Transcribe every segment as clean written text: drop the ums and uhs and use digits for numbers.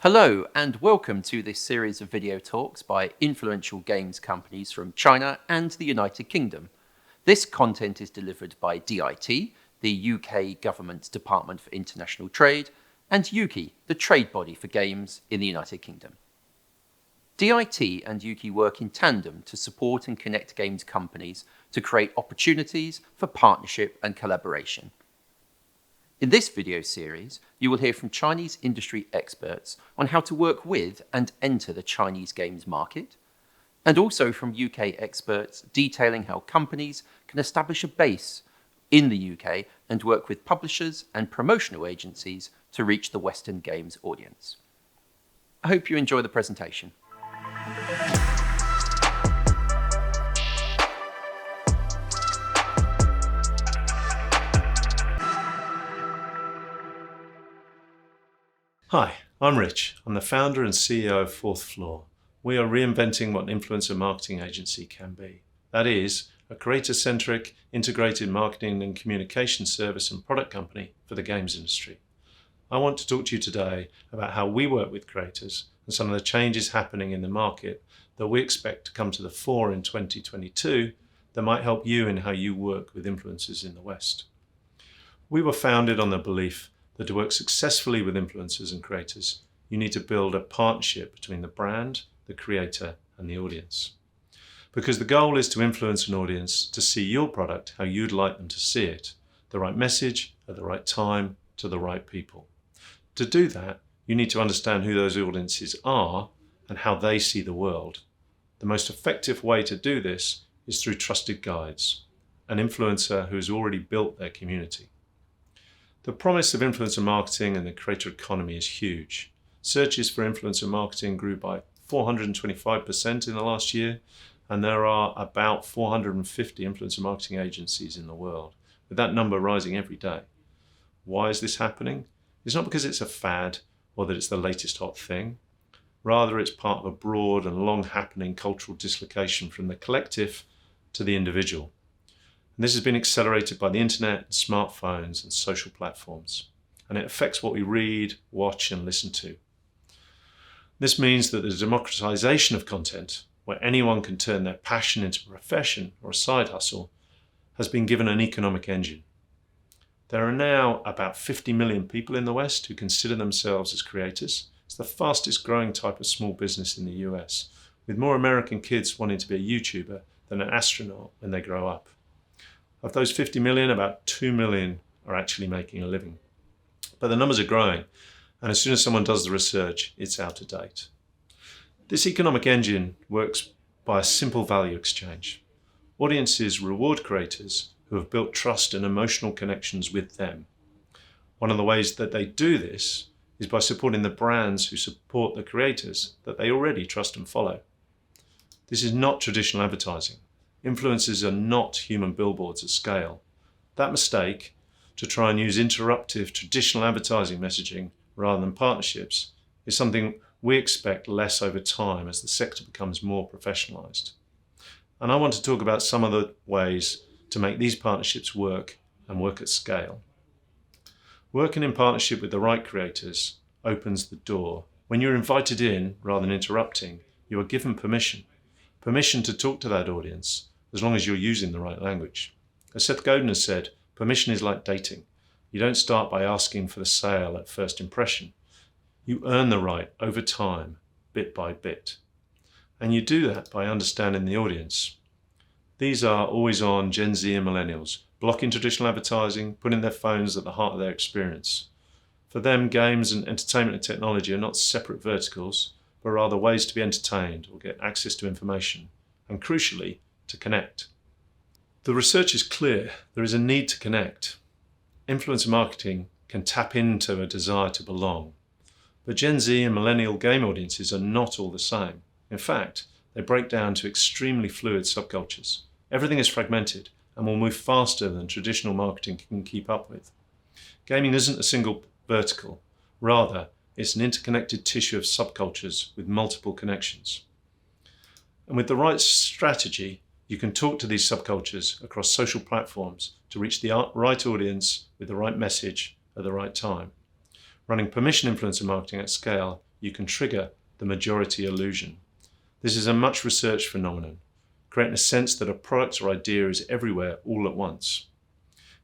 Hello and welcome to this series of video talks by influential games companies from China and the United Kingdom. This content is delivered by DIT, the UK Government Department for International Trade, and UKI, the trade body for games in the United Kingdom. DIT and UKI work in tandem to support and connect games companies to create opportunities for partnership and collaboration. In this video series, you will hear from Chinese industry experts on how to work with and enter the Chinese games market, and also from UK experts detailing how companies can establish a base in the UK and work with publishers and promotional agencies to reach the Western games audience. I hope you enjoy the presentation. Hi, I'm Rich. I'm the founder and CEO of Fourth Floor. We are reinventing what an influencer marketing agency can be. That is, a creator-centric, integrated marketing and communication service and product company for the games industry. I want to talk to you today about how we work with creators and some of the changes happening in the market that we expect to come to the fore in 2022 that might help you in how you work with influencers in the West. We were founded on the belief that to work successfully with influencers and creators, you need to build a partnership between the brand, the creator, and the audience. Because the goal is to influence an audience to see your product how you'd like them to see it, the right message, at the right time, to the right people. To do that, you need to understand who those audiences are and how they see the world. The most effective way to do this is through trusted guides, an influencer who has already built their community. The promise of influencer marketing and the creator economy is huge. Searches for influencer marketing grew by 425% in the last year, and there are about 450 influencer marketing agencies in the world, with that number rising every day. Why is this happening? It's not because it's a fad or that it's the latest hot thing. Rather, it's part of a broad and long happening cultural dislocation from the collective to the individual. And this has been accelerated by the internet, smartphones, and social platforms. And it affects what we read, watch, and listen to. This means that the democratization of content, where anyone can turn their passion into a profession or a side hustle, has been given an economic engine. There are now about 50 million people in the West who consider themselves as creators. It's the fastest growing type of small business in the US, with more American kids wanting to be a YouTuber than an astronaut when they grow up. Of those 50 million, about 2 million are actually making a living. But the numbers are growing, and as soon as someone does the research, it's out of date. This economic engine works by a simple value exchange. Audiences reward creators who have built trust and emotional connections with them. One of the ways that they do this is by supporting the brands who support the creators that they already trust and follow. This is not traditional advertising. Influencers are not human billboards at scale. That mistake, to try and use interruptive traditional advertising messaging rather than partnerships, is something we expect less over time as the sector becomes more professionalized. And I want to talk about some of the ways to make these partnerships work and work at scale. Working in partnership with the right creators opens the door. When you're invited in rather than interrupting, you are given permission to talk to that audience, as long as you're using the right language. As Seth Godin has said, permission is like dating. You don't start by asking for the sale at first impression. You earn the right over time, bit by bit. And you do that by understanding the audience. These are always on Gen Z and millennials, blocking traditional advertising, putting their phones at the heart of their experience. For them, games and entertainment and technology are not separate verticals, but rather ways to be entertained or get access to information, and crucially, to connect. The research is clear. There is a need to connect. Influencer marketing can tap into a desire to belong. But Gen Z and millennial game audiences are not all the same. In fact, they break down to extremely fluid subcultures. Everything is fragmented and will move faster than traditional marketing can keep up with. Gaming isn't a single vertical. Rather, it's an interconnected tissue of subcultures with multiple connections. And with the right strategy, you can talk to these subcultures across social platforms to reach the right audience with the right message at the right time. Running permission influencer marketing at scale you can trigger the majority illusion. This is a much researched phenomenon, creating a sense that a product or idea is everywhere all at once.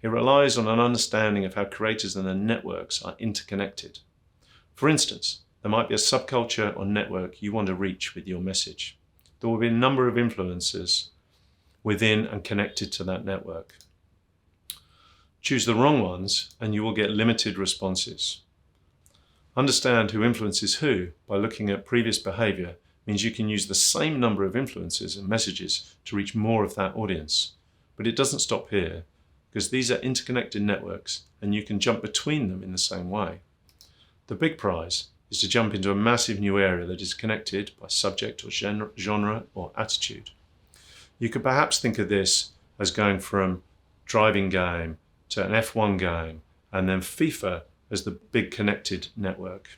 It relies on an understanding of how creators and their networks are interconnected. For instance, there might be a subculture or network you want to reach with your message. There will be a number of influencers within and connected to that network. Choose the wrong ones and you will get limited responses. Understand who influences who by looking at previous behavior means you can use the same number of influencers and messages to reach more of that audience. But it doesn't stop here, because these are interconnected networks and you can jump between them in the same way. The big prize is to jump into a massive new area that is connected by subject or genre or attitude. You could perhaps think of this as going from driving game to an F1 game and then FIFA as the big connected network.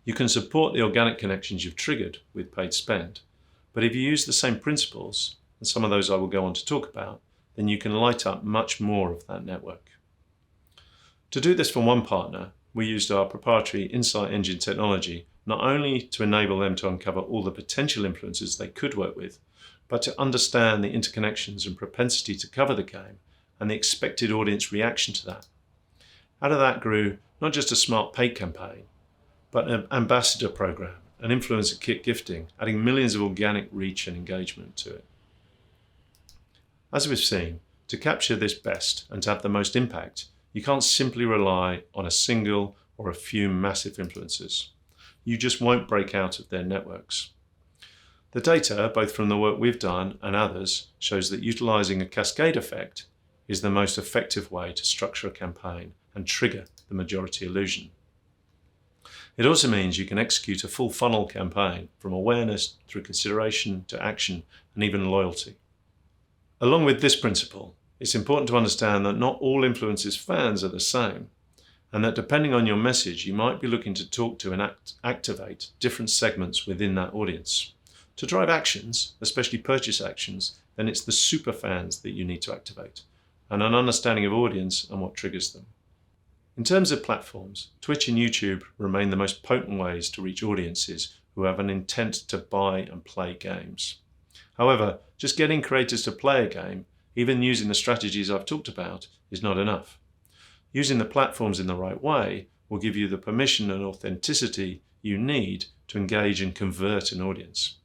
You can support the organic connections you've triggered with paid spend, but if you use the same principles, and some of those I will go on to talk about, then you can light up much more of that network. To do this for one partner, we used our proprietary Insight Engine technology not only to enable them to uncover all the potential influencers they could work with, but to understand the interconnections and propensity to cover the game and the expected audience reaction to that. Out of that grew not just a smart paid campaign, but an ambassador program, an influencer kit gifting, adding millions of organic reach and engagement to it. As we've seen, to capture this best and to have the most impact, you can't simply rely on a single or a few massive influencers. You just won't break out of their networks. The data, both from the work we've done and others, shows that utilizing a cascade effect is the most effective way to structure a campaign and trigger the majority illusion. It also means you can execute a full funnel campaign from awareness through consideration to action and even loyalty. Along with this principle, it's important to understand that not all influencers' fans are the same, and that depending on your message, you might be looking to talk to and activate different segments within that audience. To drive actions, especially purchase actions, then it's the super fans that you need to activate, and an understanding of audience and what triggers them. In terms of platforms, Twitch and YouTube remain the most potent ways to reach audiences who have an intent to buy and play games. However, just getting creators to play a game, even using the strategies I've talked about, is not enough. Using the platforms in the right way will give you the permission and authenticity you need to engage and convert an audience.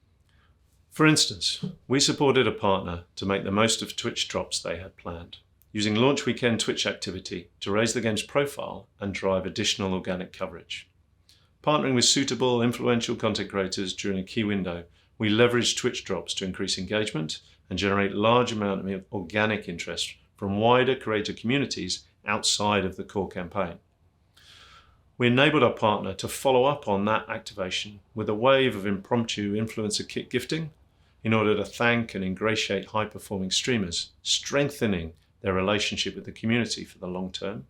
For instance, we supported a partner to make the most of Twitch drops they had planned, using launch weekend Twitch activity to raise the game's profile and drive additional organic coverage. Partnering with suitable, influential content creators during a key window, we leveraged Twitch drops to increase engagement and generate large amount of organic interest from wider creator communities outside of the core campaign. We enabled our partner to follow up on that activation with a wave of impromptu influencer kit gifting in order to thank and ingratiate high-performing streamers, strengthening their relationship with the community for the long term.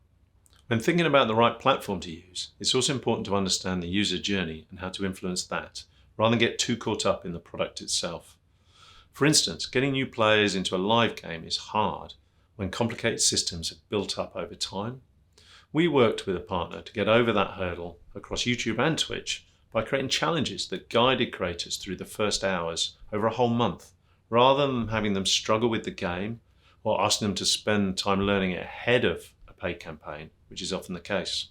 When thinking about the right platform to use, it's also important to understand the user journey and how to influence that, rather than get too caught up in the product itself. For instance, getting new players into a live game is hard when complicated systems have built up over time. We worked with a partner to get over that hurdle across YouTube and Twitch by creating challenges that guided creators through the first hours over a whole month, rather than having them struggle with the game or asking them to spend time learning it ahead of a paid campaign, which is often the case.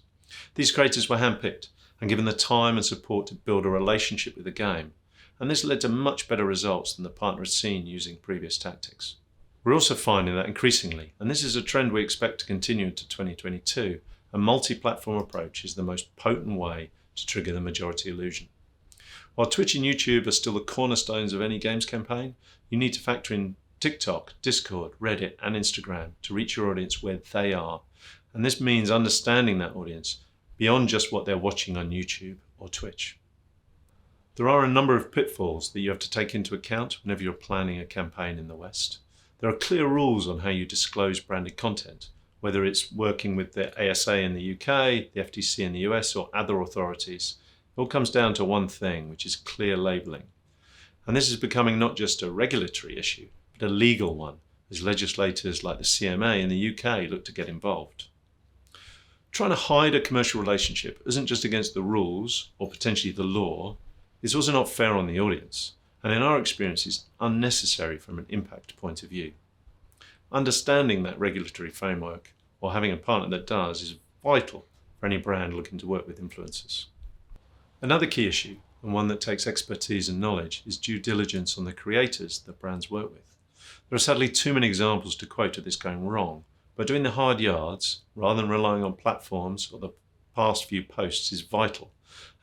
These creators were handpicked and given the time and support to build a relationship with the game, and this led to much better results than the partner had seen using previous tactics. We're also finding that increasingly, and this is a trend we expect to continue into 2022, a multi-platform approach is the most potent way to trigger the majority illusion. While Twitch and YouTube are still the cornerstones of any games campaign, you need to factor in TikTok, Discord, Reddit, and Instagram to reach your audience where they are. And this means understanding that audience beyond just what they're watching on YouTube or Twitch. There are a number of pitfalls that you have to take into account whenever you're planning a campaign in the West. There are clear rules on how you disclose branded content, whether it's working with the ASA in the UK, the FTC in the US, or other authorities. It all comes down to one thing, which is clear labeling. And this is becoming not just a regulatory issue, but a legal one, as legislators like the CMA in the UK look to get involved. Trying to hide a commercial relationship isn't just against the rules or potentially the law, it's also not fair on the audience, and in our experience is unnecessary from an impact point of view. Understanding that regulatory framework, or having a partner that does, is vital for any brand looking to work with influencers. Another key issue, and one that takes expertise and knowledge, is due diligence on the creators that brands work with. There are sadly too many examples to quote of this going wrong, but doing the hard yards, rather than relying on platforms or the past few posts, is vital,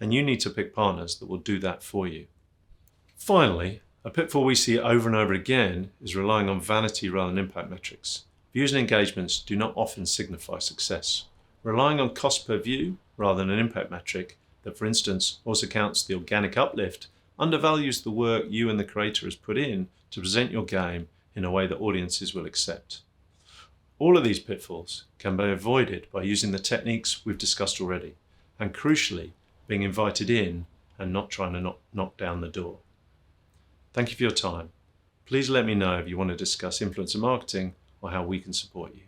and you need to pick partners that will do that for you. Finally, a pitfall we see over and over again is relying on vanity rather than impact metrics. Views and engagements do not often signify success. Relying on cost per view rather than an impact metric that, for instance, also counts the organic uplift undervalues the work you and the creator has put in to present your game in a way that audiences will accept. All of these pitfalls can be avoided by using the techniques we've discussed already, and crucially, being invited in and not trying to knock down the door. Thank you for your time. Please let me know if you want to discuss influencer marketing or how we can support you.